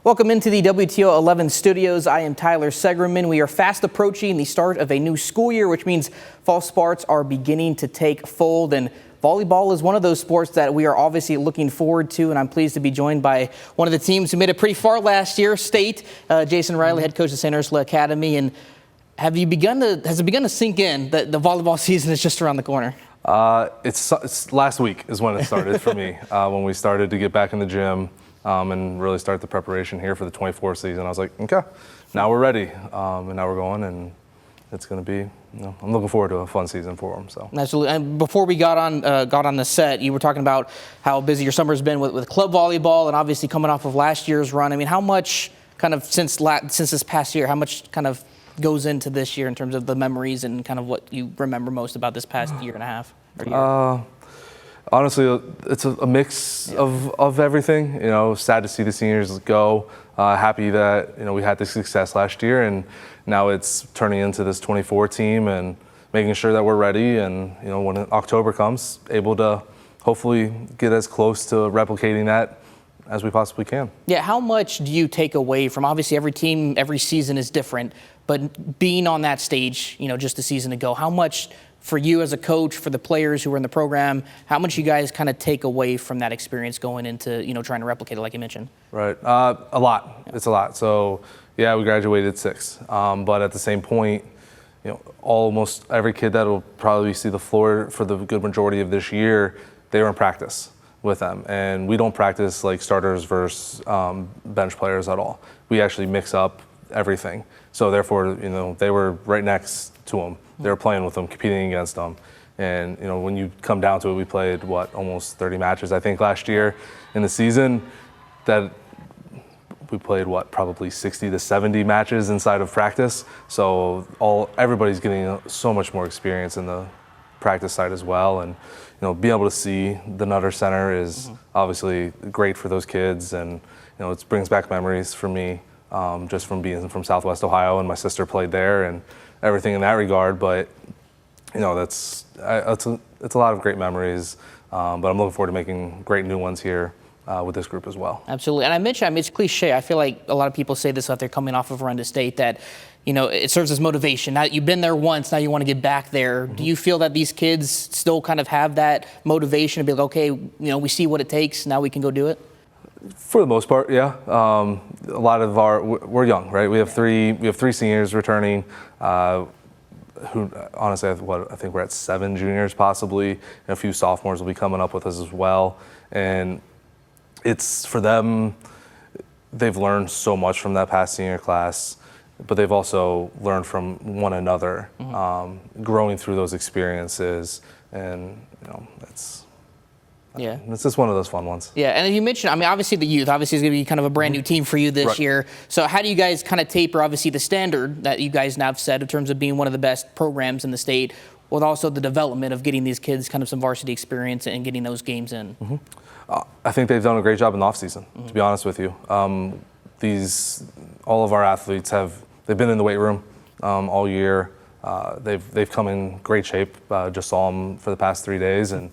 Welcome into the WTO 11 studios. I am Tyler Segerman. We are fast approaching the start of a new school year, which means fall sports are beginning to take fold. And volleyball is one of those sports that we are obviously looking forward to. And I'm pleased to be joined by one of the teams who made it pretty far last year, State, Jason Reilly, head coach of St. Ursula Academy. And has it begun to sink in that the volleyball season is just around the corner? It's last week is when it started for me, when we started to get back in the gym. And really start the preparation here for the 24 season. I was like, okay, now we're ready, and now we're going, and it's going to be. I'm looking forward to a fun season for them. So absolutely. And before we got on the set, you were talking about how busy your summer's been with club volleyball, and obviously coming off of last year's run. I mean, how much kind of since this past year, how much kind of goes into this year in terms of the memories and kind of what you remember most about this past year and a half? Or year? Honestly, it's a mix of everything. Sad to see the seniors go. Happy that we had the success last year, and now it's turning into this 24 team and making sure that we're ready. And when October comes, able to hopefully get as close to replicating that as we possibly can. Yeah. How much do you take away from? Obviously, every team, every season is different, but being on that stage, just a season ago, how much? For you as a coach, for the players who were in the program, how much you guys kind of take away from that experience going into, trying to replicate it like you mentioned? Right. A lot. Yeah. It's a lot. So, yeah, we graduated 6. But at the same point, almost every kid that will probably see the floor for the good majority of this year, they were in practice with them. And we don't practice like starters versus bench players at all. We actually mix up everything. So, therefore, they were right next to them. They were playing with them, competing against them. And, when you come down to it, we played, almost 30 matches, I think, last year in the season. That we played, probably 60 to 70 matches inside of practice. So everybody's getting so much more experience in the practice side as well. And, being able to see the Nutter Center is obviously great for those kids. And, it brings back memories for me, just from being from Southwest Ohio, and my sister played there and everything in that regard. But it's a lot of great memories, but I'm looking forward to making great new ones here with this group as well. Absolutely. And I mentioned, it's cliche, I feel like a lot of people say this out there coming off of Run to State, that it serves as motivation. Now you've been there once, now you want to get back there. Do you feel that these kids still kind of have that motivation to be like, okay, we see what it takes, now we can go do it? For the most part, yeah. A lot of we're young, right? We have three seniors returning, who honestly, I think we're at 7 juniors possibly, and a few sophomores will be coming up with us as well. And it's for them, they've learned so much from that past senior class, but they've also learned from one another, growing through those experiences, and it's just one of those fun ones. Yeah, and you mentioned, obviously the youth, obviously is going to be kind of a brand new team for you this year. So how do you guys kind of taper, obviously, the standard that you guys now have set in terms of being one of the best programs in the state, with also the development of getting these kids kind of some varsity experience and getting those games in? I think they've done a great job in the offseason, to be honest with you. All of our athletes they've been in the weight room all year. They've come in great shape. Just saw them for the past 3 days, and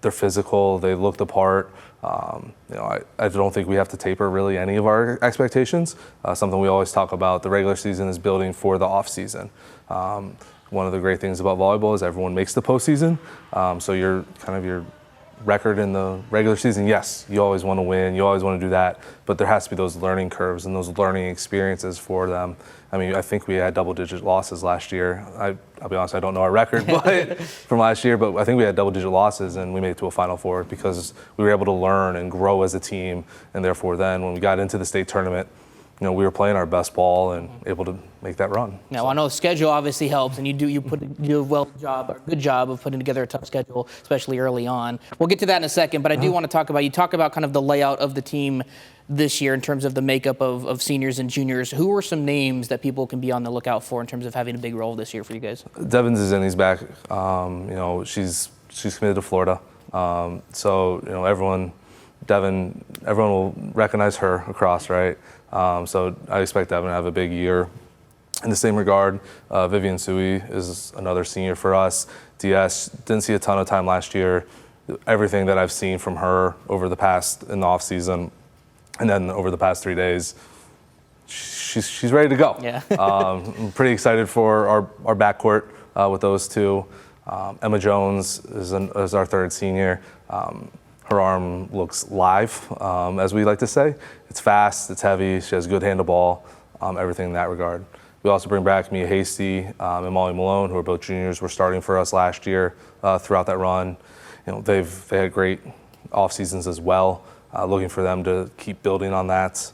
they're physical, they look the part. I don't think we have to taper really any of our expectations. Something we always talk about, the regular season is building for the off season. One of the great things about volleyball is everyone makes the postseason. So your record in the regular season, yes, you always want to win, you always want to do that, but there has to be those learning curves and those learning experiences for them. I think we had double-digit losses last year. I'll be honest, I don't know our record from last year, but I think we had double-digit losses, and we made it to a Final Four because we were able to learn and grow as a team, and therefore then when we got into the state tournament, we were playing our best ball and able to make that run. Now, I know schedule obviously helps, and you do a good job of putting together a tough schedule, especially early on. We'll get to that in a second, but I do want to talk about kind of the layout of the team this year in terms of the makeup of seniors and juniors. Who are some names that people can be on the lookout for in terms of having a big role this year for you guys? Devin Zizini's back. She's committed to Florida. So everyone will recognize her across, right? So I expect Devin to have a big year. In the same regard, Vivian Sui is another senior for us. DS, didn't see a ton of time last year. Everything that I've seen from her over the past in the off season, And then over the past 3 days, she's ready to go. Yeah. I'm pretty excited for our backcourt with those two. Emma Jones is our third senior. Her arm looks live, as we like to say. It's fast, it's heavy, she has good handle ball, everything in that regard. We also bring back Mia Hasty and Molly Malone, who are both juniors, were starting for us last year throughout that run. They had great off seasons as well. Looking for them to keep building on that.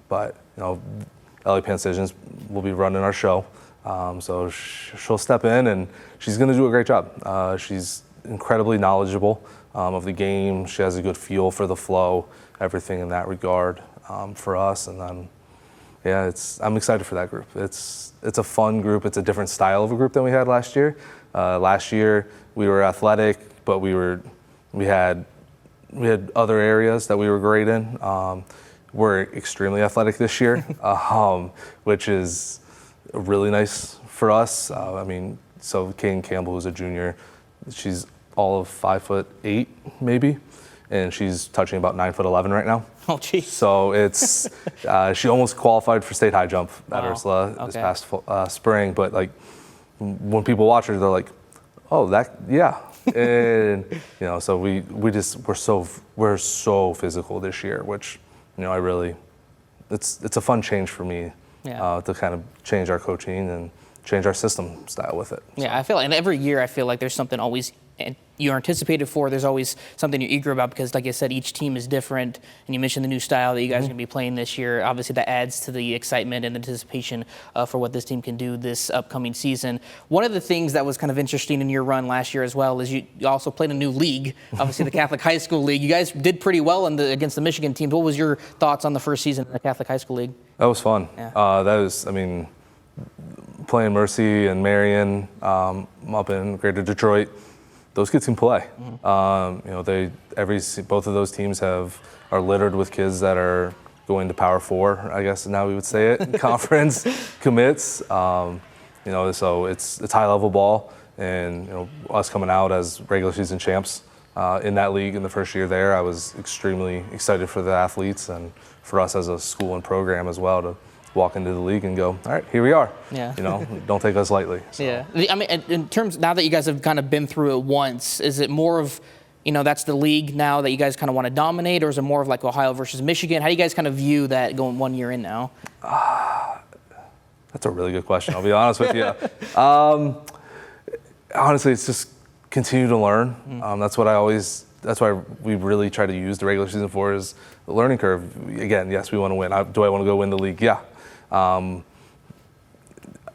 But Ellie Pancisions will be running our show, so she'll step in and she's going to do a great job. She's incredibly knowledgeable of the game. She has a good feel for the flow, everything in that regard for us. And then, yeah, I'm excited for that group. It's a fun group. It's a different style of a group than we had last year. Last year we were athletic, but we had other areas that we were great in. We're extremely athletic this year, which is really nice for us. So Kane Campbell, who's a junior, she's all of 5'8" maybe, and she's touching about 9'11" right now. Oh, geez. So it's she almost qualified for state high jump at Ursula this past spring. But like when people watch her, they're like, "Oh, yeah." And so we're so physical this year, which it's a fun change for me to kind of change our coaching and change our system style with it. Yeah, I feel like, and every year I feel like there's something always you're anticipated for. There's always something you're eager about because, like I said, each team is different. And you mentioned the new style that you guys are going to be playing this year. Obviously, that adds to the excitement and anticipation for what this team can do this upcoming season. One of the things that was kind of interesting in your run last year as well is you also played a new league, obviously the Catholic High School League. You guys did pretty well against the Michigan teams. What was your thoughts on the first season in the Catholic High School League? That was fun. Yeah. Playing Mercy and Marion up in Greater Detroit, those kids can play. Both of those teams are littered with kids that are going to Power 4, I guess now we would say it, conference commits. So it's high level ball, and us coming out as regular season champs in that league in the first year there, I was extremely excited for the athletes and for us as a school and program as well to walk into the league and go, all right, here we are. Yeah. Don't take us lightly. So. Yeah. In terms, now that you guys have kind of been through it once, is it more of, that's the league now that you guys kind of want to dominate, or is it more of like Ohio versus Michigan? How do you guys kind of view that going 1 year in now? That's a really good question, I'll be honest with you. Honestly, it's just continue to learn. That's why we really try to use the regular season for is the learning curve. Again, yes, we want to win. Do I want to go win the league? Yeah.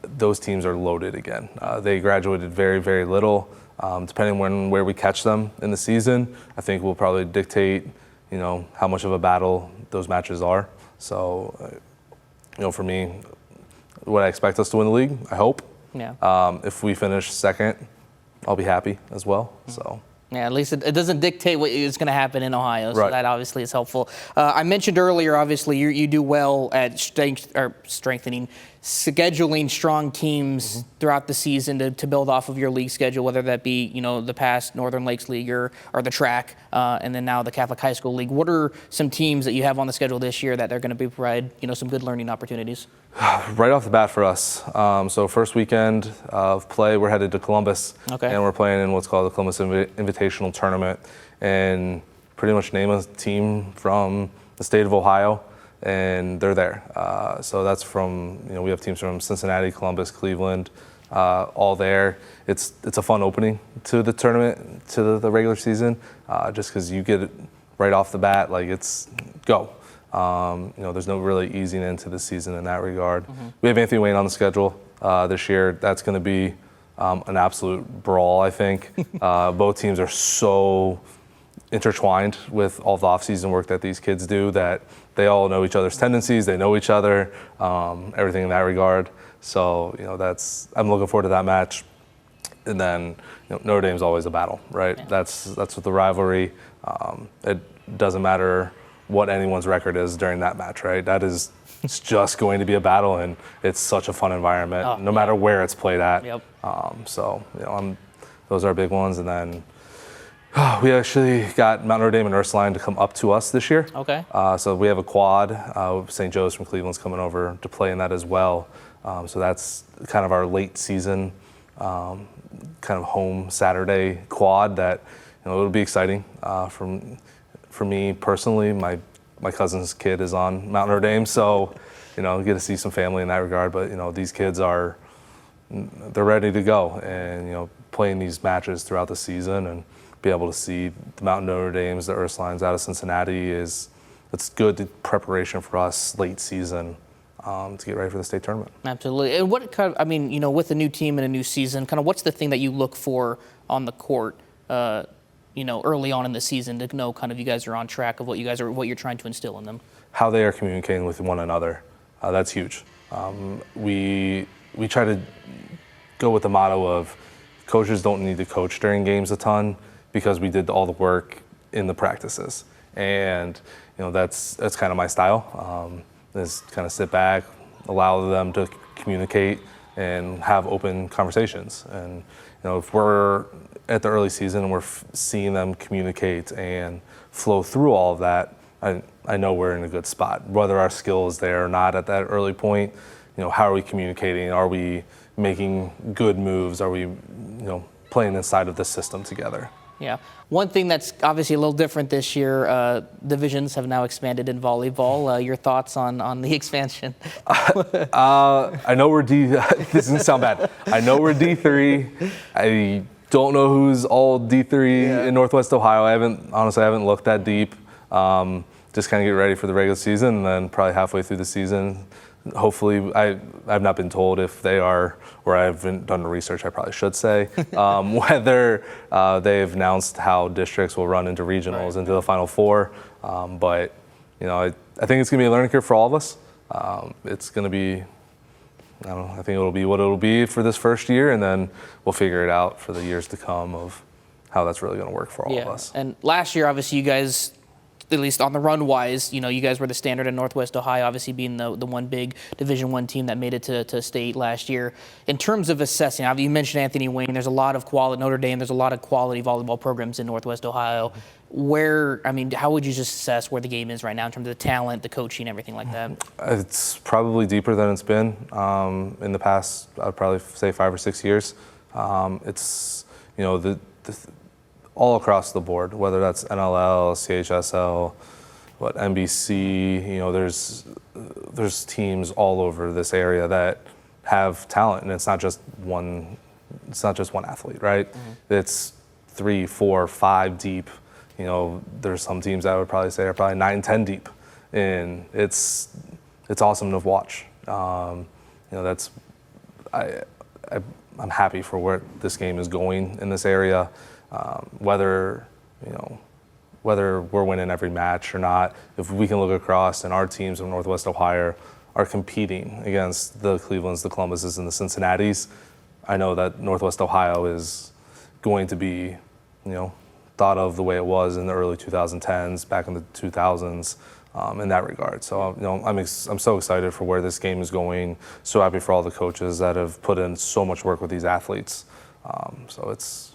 Those teams are loaded again. They graduated very, very little. Depending on where we catch them in the season, I think will probably dictate, how much of a battle those matches are. So, for me, would I expect us to win the league? I hope. Yeah. If we finish second, I'll be happy as well. So. Yeah, at least it doesn't dictate what is going to happen in Ohio, so right. That obviously is helpful. I mentioned earlier, obviously, you do well at strengthening, scheduling strong teams throughout the season to build off of your league schedule, whether that be, the past Northern Lakes League or the track, and then now the Catholic High School League. What are some teams that you have on the schedule this year that they're going to provide, some good learning opportunities? Right off the bat for us. So first weekend of play, we're headed to Columbus. Okay. And we're playing in what's called the Columbus Invitational Tournament. And pretty much name a team from the state of Ohio, and they're there. So that's from, we have teams from Cincinnati, Columbus, Cleveland, all there. It's a fun opening to the tournament, to the regular season, just because you get it right off the bat, like it's go. There's no really easing into the season in that regard. We have Anthony Wayne on the schedule this year. That's going to be an absolute brawl, I think. Both teams are so intertwined with all the off-season work that these kids do that they all know each other's tendencies. They know each other, everything in that regard. So, I'm looking forward to that match. And then, Notre Dame's always a battle, right? Yeah. That's what the rivalry. It doesn't matter what anyone's record is during that match, right? It's just going to be a battle, and it's such a fun environment, no matter where it's played at. Yep. Those are big ones, and then We actually got Mount Notre Dame and Ursula to come up to us this year. Okay. So we have a quad. St. Joe's from Cleveland's coming over to play in that as well. So that's kind of our late season, kind of home Saturday quad that, it'll be exciting. For me personally, my cousin's kid is on Mount Notre Dame, so, get to see some family in that regard. But, these kids they're ready to go and, playing these matches throughout the season and be able to see the Mount Notre Dames, the Ursulines out of Cincinnati it's good preparation for us late season to get ready for the state tournament. Absolutely. And what kind of, with a new team and a new season, kind of what's the thing that you look for on the court, early on in the season to know kind of you guys are on track of what you're trying to instill in them? How they are communicating with one another. That's huge. We try to go with the motto of coaches don't need to coach during games a ton because we did all the work in the practices. And, that's kind of my style. Is kind of sit back, allow them to communicate and have open conversations. And, if we're at the early season and we're seeing them communicate and flow through all of that, I know we're in a good spot. Whether our skill is there or not at that early point, how are we communicating? Are we making good moves? Are we, playing inside of the system together? Yeah. One thing that's obviously a little different this year, divisions have now expanded in volleyball. Your thoughts on the expansion? I know we're this doesn't sound bad. I know we're D3. I don't know who's all D3 in Northwest Ohio. I haven't looked that deep. Just kind of get ready for the regular season, and then probably halfway through the season, hopefully, I've not been told if they are, or I haven't done the research, I probably should say, whether they've announced how districts will run into regionals, into the Final Four. But, I think it's going to be a learning curve for all of us. It's going to be, I think it'll be what it'll be for this first year, and then we'll figure it out for the years to come of how that's really going to work for all of us. And last year, obviously, you guys, at least on the run-wise, you guys were the standard in Northwest Ohio, obviously being the one big Division I team that made it to state last year. In terms of assessing, you mentioned Anthony Wayne. There's a lot of quality, Notre Dame, there's a lot of quality volleyball programs in Northwest Ohio. How would you just assess where the game is right now in terms of the talent, the coaching, everything like that? It's probably deeper than it's been in the past, I'd probably say 5 or 6 years. It's, all across the board, whether that's NLL, CHSL, NBC, there's teams all over this area that have talent, and it's not just one athlete, right? Mm-hmm. It's 3, 4, 5 deep. There's some teams I would probably say are probably 9, 10 deep, and it's awesome to watch. I'm happy for where this game is going in this area. Whether we're winning every match or not, if we can look across and our teams of Northwest Ohio are competing against the Clevelands, the Columbuses, and the Cincinnatis, I know that Northwest Ohio is going to be, thought of the way it was in the early 2010s, back in the 2000s, in that regard. So, I'm so excited for where this game is going. So happy for all the coaches that have put in so much work with these athletes. So it's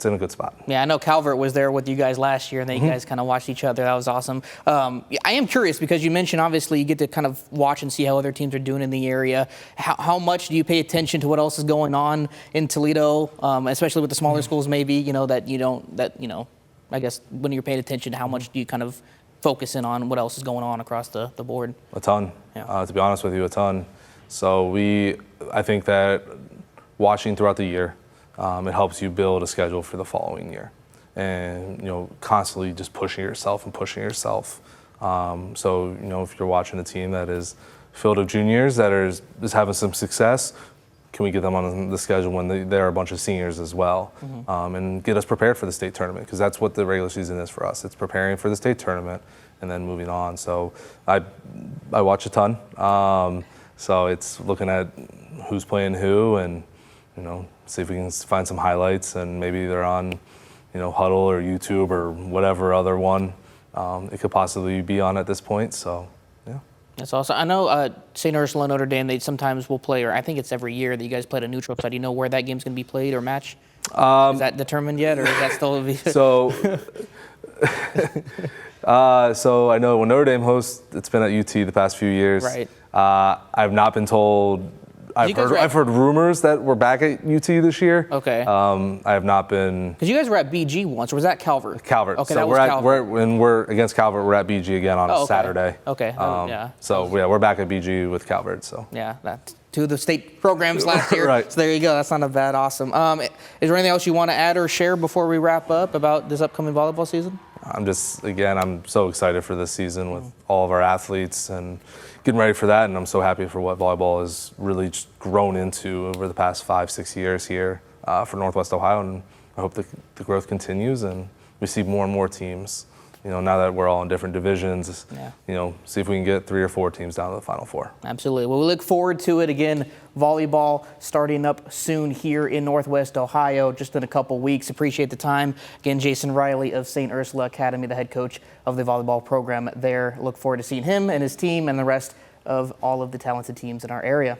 in a good spot. Yeah, I know Calvert was there with you guys last year, and then you guys kind of watched each other. That was awesome. I am curious because you mentioned obviously you get to kind of watch and see how other teams are doing in the area. How much do you pay attention to what else is going on in Toledo, especially with the smaller schools maybe, I guess when you're paying attention, how much do you kind of focus in on what else is going on across the board? A ton. Yeah. To be honest with you, a ton. So I think that watching throughout the year, it helps you build a schedule for the following year, and constantly just pushing yourself. So if you're watching a team that is filled with juniors that is having some success, can we get them on the schedule when there are a bunch of seniors as well, and get us prepared for the state tournament, because that's what the regular season is for us. It's preparing for the state tournament and then moving on. So I watch a ton. So it's looking at who's playing who and see if we can find some highlights, and maybe they're on, Huddle or YouTube or whatever other one it could possibly be on at this point. So, yeah. That's awesome. I know St. Ursula and Notre Dame, they sometimes will play, or I think it's every year that you guys play at a neutral site. Do you know where that game's going to be played or match? Is that determined yet, or is that still? So, so I know when Notre Dame hosts, it's been at UT the past few years. Right. I've not been told. I've heard rumors that we're back at UT this year. Okay. I have not been. Because you guys were at BG once, or was that Calvert? Calvert. Okay, so that was Calvert. when we're against Calvert, we're at BG again on a Saturday. Okay. Yeah. So yeah, we're back at BG with Calvert. So. Yeah, that's two of the state programs last year. Right. So there you go. That's not a bad. Awesome. Is there anything else you want to add or share before we wrap up about this upcoming volleyball season? I'm so excited for this season with all of our athletes and getting ready for that. And I'm so happy for what volleyball has really just grown into over the past 5-6 years here for Northwest Ohio. And I hope the growth continues and we see more and more teams. Now that we're all in different divisions, see if we can get 3 or 4 teams down to the Final Four. Absolutely. Well, we look forward to it. Again, volleyball starting up soon here in Northwest Ohio, just in a couple weeks. Appreciate the time. Again, Jason Reilly of St. Ursula Academy, the head coach of the volleyball program there. Look forward to seeing him and his team and the rest of all of the talented teams in our area.